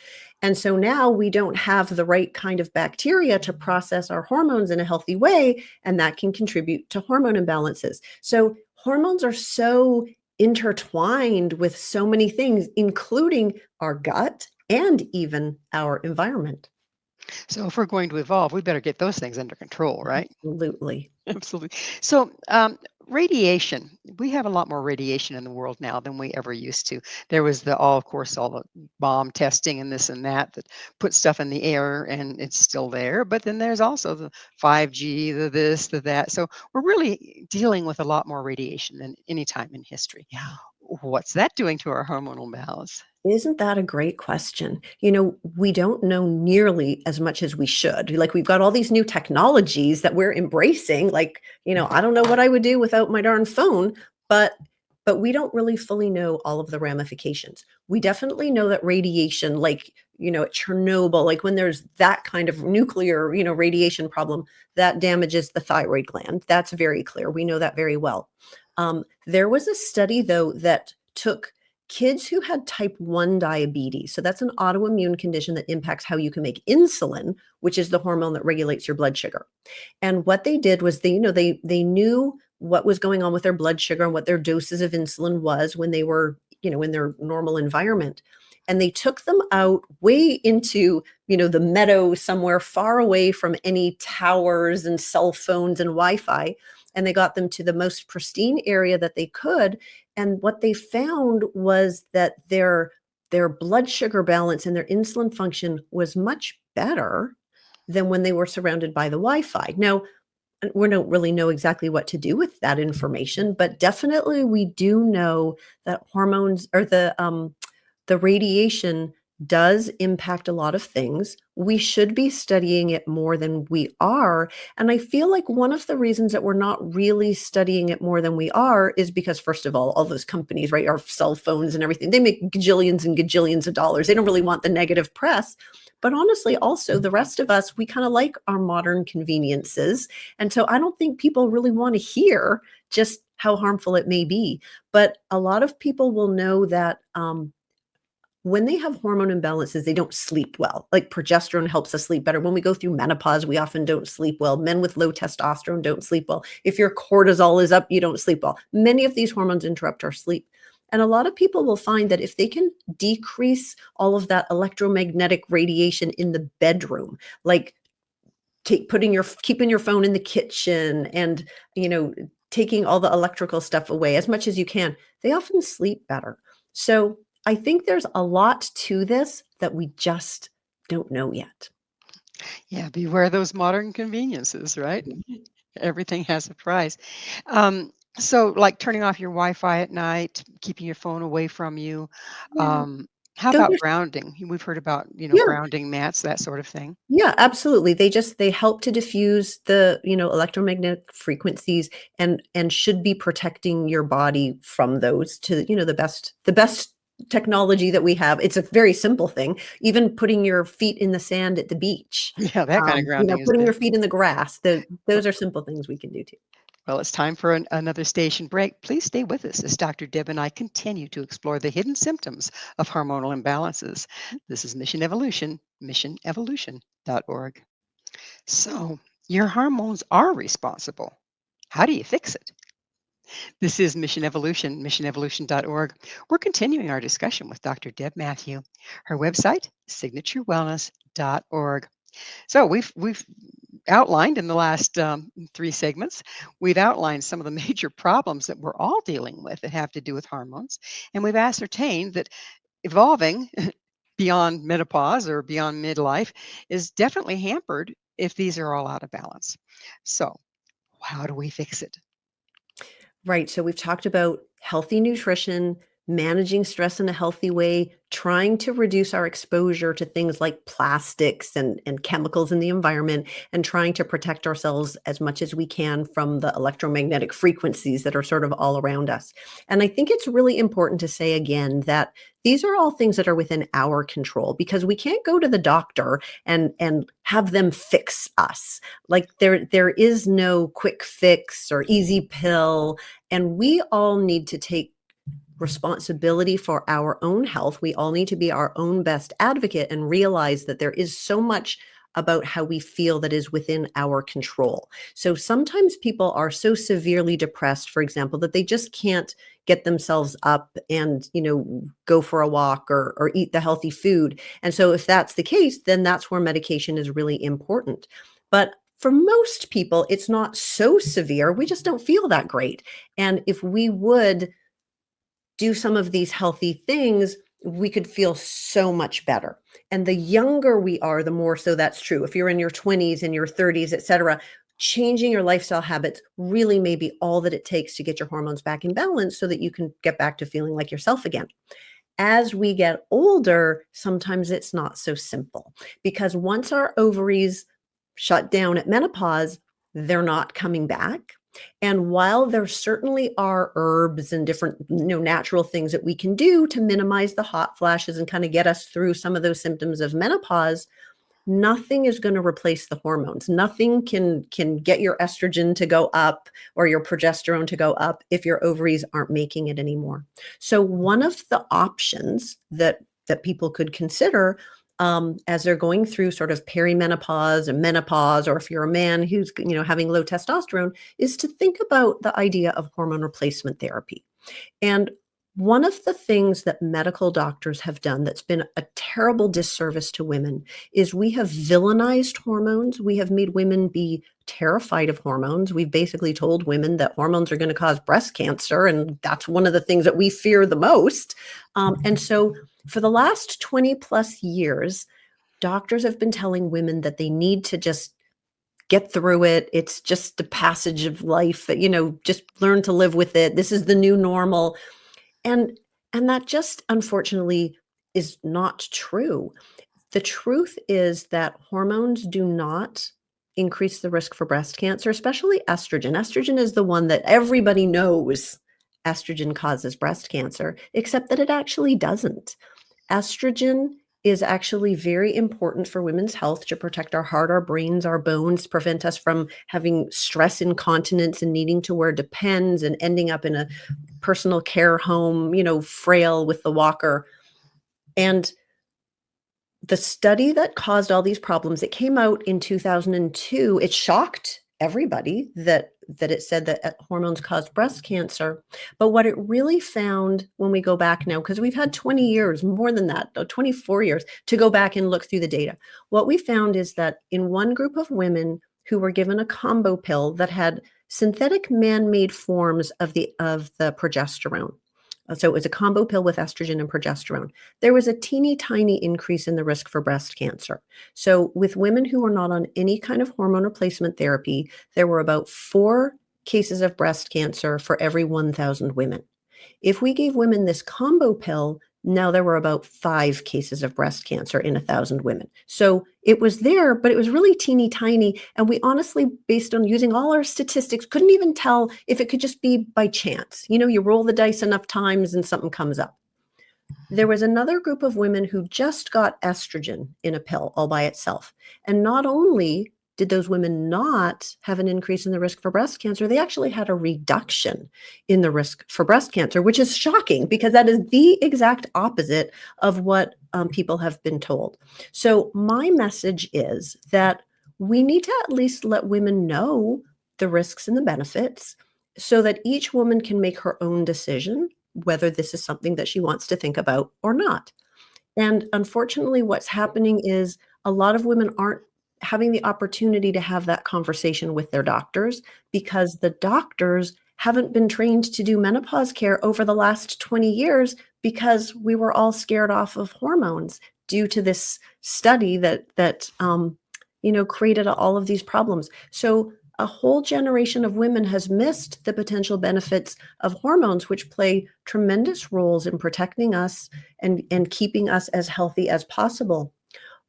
C: And so now we don't have the right kind of bacteria to process our hormones in a healthy way, and that can contribute to hormone imbalances. So hormones are so intertwined with so many things, including our gut and even our environment.
B: So, if we're going to evolve, we better get those things under control, right?
C: Absolutely.
B: Absolutely. So, radiation. We have a lot more radiation in the world now than we ever used to. There was of course, all the bomb testing and this and that put stuff in the air, and it's still there. But then there's also the 5G, the this, the that. So we're really dealing with a lot more radiation than any time in history.
C: Yeah.
B: What's that doing to our hormonal balance?
C: Isn't that a great question? We don't know nearly as much as we should. Like, we've got all these new technologies that we're embracing. Like, I don't know what I would do without my darn phone, but we don't really fully know all of the ramifications. We definitely know that radiation, like, at Chernobyl, like when there's that kind of nuclear, radiation problem, that damages the thyroid gland. That's very clear. We know that very well. There was a study, though, that took kids who had type 1 diabetes. So that's an autoimmune condition that impacts how you can make insulin, which is the hormone that regulates your blood sugar. And what they did was they knew what was going on with their blood sugar and what their doses of insulin was when they were, in their normal environment. And they took them out way into, the meadow somewhere far away from any towers and cell phones and Wi-Fi. And they got them to the most pristine area that they could. And what they found was that their blood sugar balance and their insulin function was much better than when they were surrounded by the Wi-Fi. Now, we don't really know exactly what to do with that information, but definitely we do know that hormones or the radiation does impact a lot of things. We should be studying it more than we are. And I feel like one of the reasons that we're not really studying it more than we are is because, first of all those companies, right, our cell phones and everything, they make gajillions and gajillions of dollars. They don't really want the negative press. But honestly, also the rest of us, we kind of like our modern conveniences. And so I don't think people really want to hear just how harmful it may be. But a lot of people will know that when they have hormone imbalances, they don't sleep well. Like progesterone helps us sleep better. When we go through menopause, we often don't sleep well. Men with low testosterone don't sleep well. If your cortisol is up, you don't sleep well. Many of these hormones interrupt our sleep. And a lot of people will find that if they can decrease all of that electromagnetic radiation in the bedroom, like keeping your phone in the kitchen and, taking all the electrical stuff away as much as you can, they often sleep better. So I think there's a lot to this that we just don't know yet.
B: Yeah, beware those modern conveniences, right?
C: Mhm.
B: Everything has a price. So, like turning off your Wi-Fi at night, keeping your phone away from you.
C: Yeah.
B: Um, how
C: Those
B: about
C: are
B: grounding? We've heard about,
C: Yeah.
B: grounding mats, that sort of thing.
C: Yeah, absolutely. They help to diffuse the, electromagnetic frequencies and should be protecting your body from those to, the best technology that we have. It's a very simple thing. Even putting your feet in the sand at the beach,
B: Yeah, that kind of grounding is
C: putting
B: good.
C: your feet in the grass. Those are simple things we can do too.
B: Well, it's time for another station break. Please stay with us as Dr. Deb and I continue to explore the hidden symptoms of hormonal imbalances. This is Mission Evolution, missionevolution.org. So, your hormones are responsible. How do you fix it? This is Mission Evolution, missionevolution.org. We're continuing our discussion with Dr. Deb Matthew. Her website, signaturewellness.org. So we've outlined in the last 3 segments, we've outlined some of the major problems that we're all dealing with that have to do with hormones, and we've ascertained that evolving beyond menopause or beyond midlife is definitely hampered if these are all out of balance. So, how do we fix it?
C: Right. So we've talked about healthy nutrition, managing stress in a healthy way, trying to reduce our exposure to things like plastics and chemicals in the environment, and trying to protect ourselves as much as we can from the electromagnetic frequencies that are sort of all around us. And I think it's really important to say again that these are all things that are within our control because we can't go to the doctor and have them fix us. Like there is no quick fix or easy pill, and we all need to take responsibility for our own health. We all need to be our own best advocate and realize that there is so much about how we feel that is within our control. So sometimes people are so severely depressed, for example, that they just can't get themselves up and, go for a walk or eat the healthy food. And so if that's the case, then that's where medication is really important. But for most people, it's not so severe. We just don't feel that great. And if we would do some of these healthy things, we could feel so much better. And the younger we are, the more so that's true. If you're in your 20s and your 30s, et cetera, changing your lifestyle habits really may be all that it takes to get your hormones back in balance so that you can get back to feeling like yourself again. As we get older, sometimes it's not so simple because once our ovaries shut down at menopause, they're not coming back. And while there certainly are herbs and different, natural things that we can do to minimize the hot flashes and kind of get us through some of those symptoms of menopause, nothing is going to replace the hormones. Nothing can get your estrogen to go up or your progesterone to go up if your ovaries aren't making it anymore. So one of the options that people could consider as they're going through sort of perimenopause and menopause, or if you're a man who's having low testosterone, is to think about the idea of hormone replacement therapy. And one of the things that medical doctors have done that's been a terrible disservice to women is we have villainized hormones. We have made women be terrified of hormones. We've basically told women that hormones are going to cause breast cancer, and that's one of the things that we fear the most. And so for the last 20 plus years, doctors have been telling women that they need to just get through it. It's just the passage of life, just learn to live with it. This is the new normal. And that just unfortunately is not true. The truth is that hormones do not increase the risk for breast cancer, especially estrogen. Estrogen is the one that everybody knows estrogen causes breast cancer, except that it actually doesn't. Estrogen is actually very important for women's health to protect our heart, our brains, our bones, prevent us from having stress incontinence and needing to wear Depends and ending up in a personal care home, frail with the walker. And the study that caused all these problems, it came out in 2002. It shocked everybody that it said that hormones caused breast cancer. But what it really found when we go back now, because we've had 20 years, more than that, 24 years, to go back and look through the data. What we found is that in one group of women who were given a combo pill that had synthetic man-made forms of the progesterone. So it was a combo pill with estrogen and progesterone. There was a teeny tiny increase in the risk for breast cancer. So with women who were not on any kind of hormone replacement therapy, there were about 4 cases of breast cancer for every 1,000 women. If we gave women this combo pill, now there were about 5 cases of breast cancer in 1,000 women. So it was there, but it was really teeny tiny. And we honestly, based on using all our statistics, couldn't even tell if it could just be by chance. You roll the dice enough times and something comes up. There was another group of women who just got estrogen in a pill all by itself. And not only did those women not have an increase in the risk for breast cancer, they actually had a reduction in the risk for breast cancer, which is shocking because that is the exact opposite of what people have been told. So my message is that we need to at least let women know the risks and the benefits so that each woman can make her own decision whether this is something that she wants to think about or not. And unfortunately, what's happening is a lot of women aren't having the opportunity to have that conversation with their doctors because the doctors haven't been trained to do menopause care over the last 20 years because we were all scared off of hormones due to this study that created all of these problems. So a whole generation of women has missed the potential benefits of hormones, which play tremendous roles in protecting us and keeping us as healthy as possible.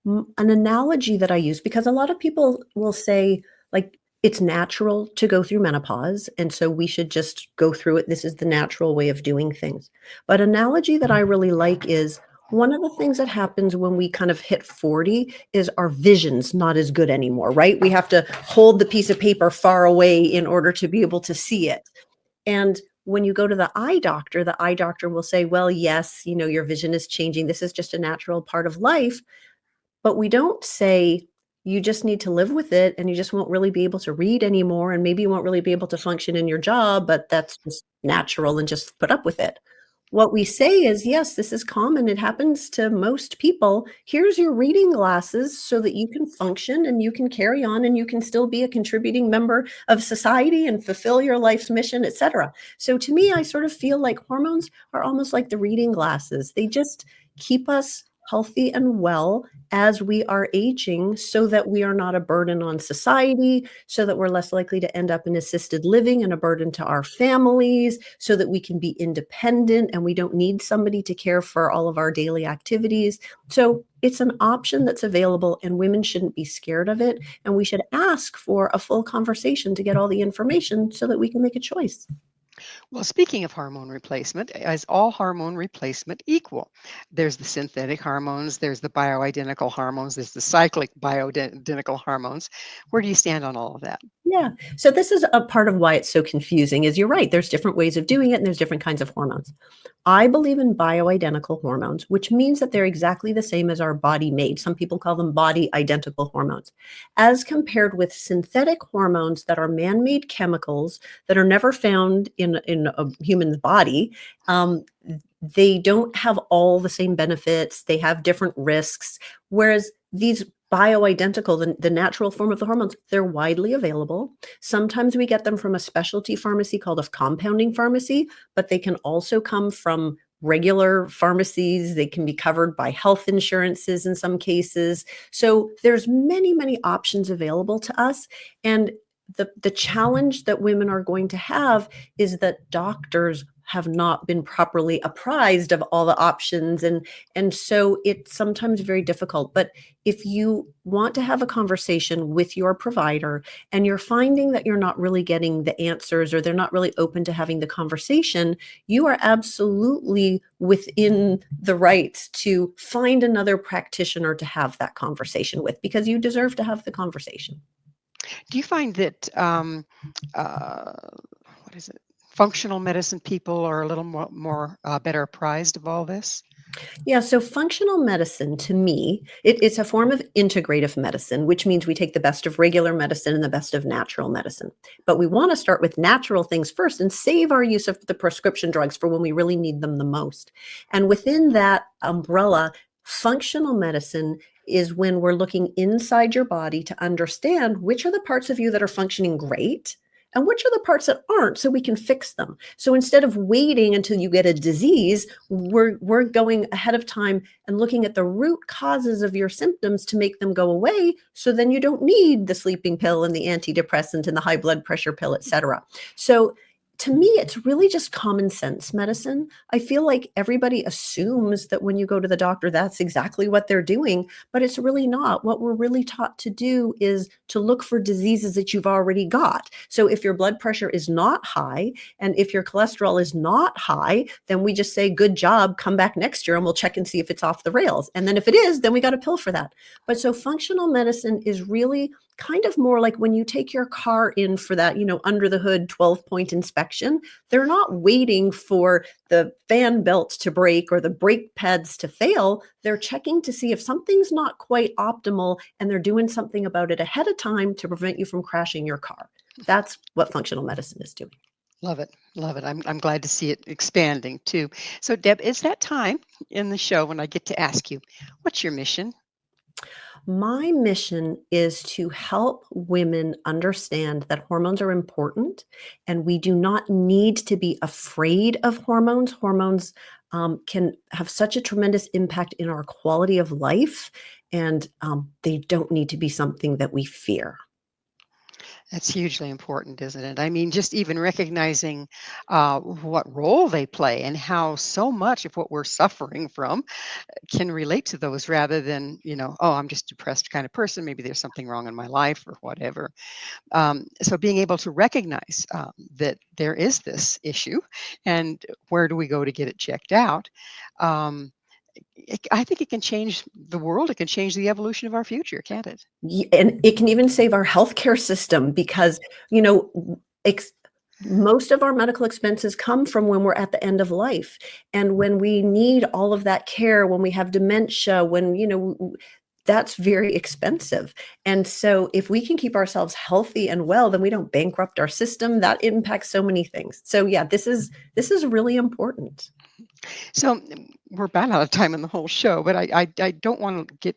C: An analogy that I use, because a lot of people will say, like, it's natural to go through menopause, and so we should just go through it. This is the natural way of doing things. But analogy that I really like is one of the things that happens when we kind of hit 40 is our vision's not as good anymore, right? We have to hold the piece of paper far away in order to be able to see it. And when you go to the eye doctor will say, well, yes, your vision is changing. This is just a natural part of life. But we don't say you just need to live with it and you just won't really be able to read anymore and maybe you won't really be able to function in your job, but that's just natural and just put up with it. What we say is, yes, this is common. It happens to most people. Here's your reading glasses so that you can function and you can carry on and you can still be a contributing member of society and fulfill your life's mission, etc. So to me, I sort of feel like hormones are almost like the reading glasses. They just keep us healthy and well as we are aging so that we are not a burden on society, so that we're less likely to end up in assisted living and a burden to our families, so that we can be independent and we don't need somebody to care for all of our daily activities. So it's an option that's available and women shouldn't be scared of it. And we should ask for a full conversation to get all the information so that we can make a choice.
B: Well, speaking of hormone replacement, is all hormone replacement equal? There's the synthetic hormones, there's the bioidentical hormones, there's the cyclic bioidentical hormones. Where do you stand on all of that?
C: Yeah. So this is a part of why it's so confusing is you're right. There's different ways of doing it and there's different kinds of hormones. I believe in bioidentical hormones, which means that they're exactly the same as our body made. Some people call them body identical hormones, as compared with synthetic hormones that are man-made chemicals that are never found in a human's body. They don't have all the same benefits. They have different risks, whereas these bioidentical, the natural form of the hormones, they're widely available. Sometimes we get them from a specialty pharmacy called a compounding pharmacy, but they can also come from regular pharmacies. They can be covered by health insurances in some cases. So there's many, many options available to us. And the challenge that women are going to have is that doctors have not been properly apprised of all the options, and so it's sometimes very difficult. But if you want to have a conversation with your provider and you're finding that you're not really getting the answers, or they're not really open to having the conversation, you are absolutely within the rights to find another practitioner to have that conversation with, because you deserve to have the conversation.
B: Do you find that what is it? Functional medicine people are a little more better apprised of all this?
C: Yeah, so functional medicine to me, it's a form of integrative medicine, which means we take the best of regular medicine and the best of natural medicine. But we want to start with natural things first and save our use of the prescription drugs for when we really need them the most. And within that umbrella, functional medicine is when we're looking inside your body to understand which are the parts of you that are functioning great and which are the parts that aren't, so we can fix them. So instead of waiting until you get a disease, we're going ahead of time and looking at the root causes of your symptoms to make them go away, so then you don't need the sleeping pill and the antidepressant and the high blood pressure pill, etc. So to me, it's really just common sense medicine. I feel like everybody assumes that when you go to the doctor, that's exactly what they're doing, but it's really not. What we're really taught to do is to look for diseases that you've already got. So if your blood pressure is not high and if your cholesterol is not high, then we just say, good job, come back next year and we'll check and see if it's off the rails. And then if it is, then we got a pill for that. But so functional medicine is really kind of more like when you take your car in for that, under the hood 12-point inspection. They're not waiting for the fan belt to break or the brake pads to fail. They're checking to see if something's not quite optimal, and they're doing something about it ahead of time to prevent you from crashing your car. That's what functional medicine is doing.
B: Love it. Love it. I'm glad to see it expanding too. So Deb, it's that time in the show when I get to ask you, what's your mission?
C: My mission is to help women understand that hormones are important and we do not need to be afraid of hormones. Hormones can have such a tremendous impact in our quality of life, and they don't need to be something that we fear.
B: That's hugely important, isn't it? I mean, just even recognizing what role they play and how so much of what we're suffering from can relate to those, rather than, oh, I'm just a depressed kind of person. Maybe there's something wrong in my life or whatever. So being able to recognize that there is this issue and where do we go to get it checked out? I think it can change the world. It can change the evolution of our future, can't it?
C: And it can even save our healthcare system, because, most of our medical expenses come from when we're at the end of life. And when we need all of that care, when we have dementia, that's very expensive. And so if we can keep ourselves healthy and well, then we don't bankrupt our system. That impacts so many things. So yeah, this is really important.
B: So we're about out of time in the whole show, but I don't want to get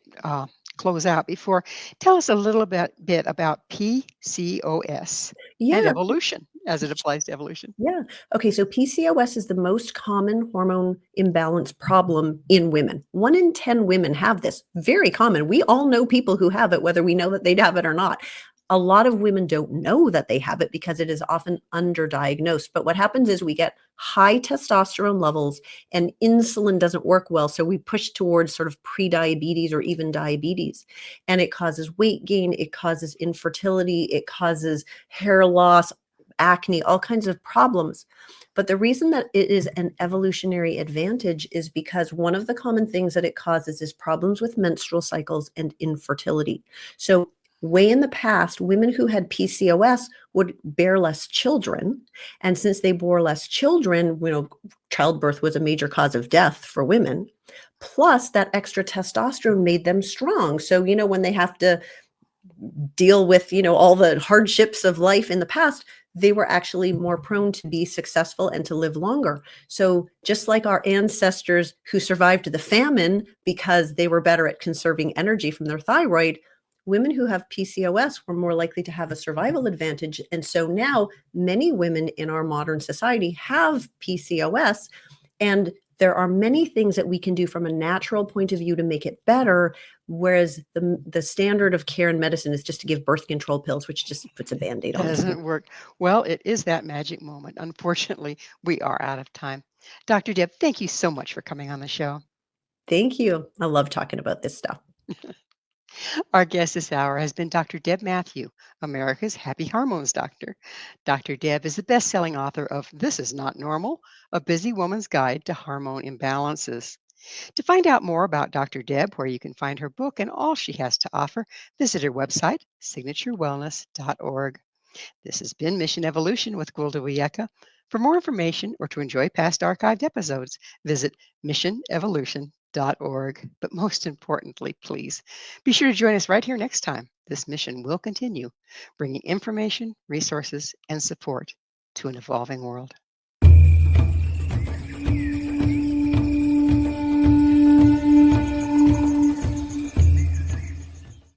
B: close out before. Tell us a little bit about PCOS and
C: Yeah.
B: evolution as it applies to evolution.
C: Yeah. Okay. So PCOS is the most common hormone imbalance problem in women. 1 in 10 women have this. Very common. We all know people who have it, whether we know that they'd have it or not. A lot of women don't know that they have it because it is often underdiagnosed. But what happens is we get high testosterone levels and insulin doesn't work well. So we push towards sort of pre-diabetes or even diabetes. And it causes weight gain. It causes infertility. It causes hair loss, acne, all kinds of problems. But the reason that it is an evolutionary advantage is because one of the common things that it causes is problems with menstrual cycles and infertility. So way in the past, women who had PCOS would bear less children. And since they bore less children, childbirth was a major cause of death for women. Plus, that extra testosterone made them strong. So, when they have to deal with, all the hardships of life in the past, they were actually more prone to be successful and to live longer. So just like our ancestors who survived the famine because they were better at conserving energy from their thyroid, women who have PCOS were more likely to have a survival advantage. And so now many women in our modern society have PCOS, and there are many things that we can do from a natural point of view to make it better, whereas the standard of care in medicine is just to give birth control pills, which just puts a Band-Aid on it.
B: Doesn't work. Well, it is that magic moment. Unfortunately, we are out of time. Dr. Deb, thank you so much for coming on the show.
C: Thank you. I love talking about this stuff.
B: Our guest this hour has been Dr. Deb Matthew, America's Happy Hormones Doctor. Dr. Deb is the best-selling author of This Is Not Normal, A Busy Woman's Guide to Hormone Imbalances. To find out more about Dr. Deb, where you can find her book and all she has to offer, visit her website, signaturewellness.org. This has been Mission Evolution with Gwilda Wiyaka. For more information or to enjoy past archived episodes, visit missionevolution.org. But most importantly, please be sure to join us right here next time. This mission will continue, bringing information, resources, and support to an evolving world.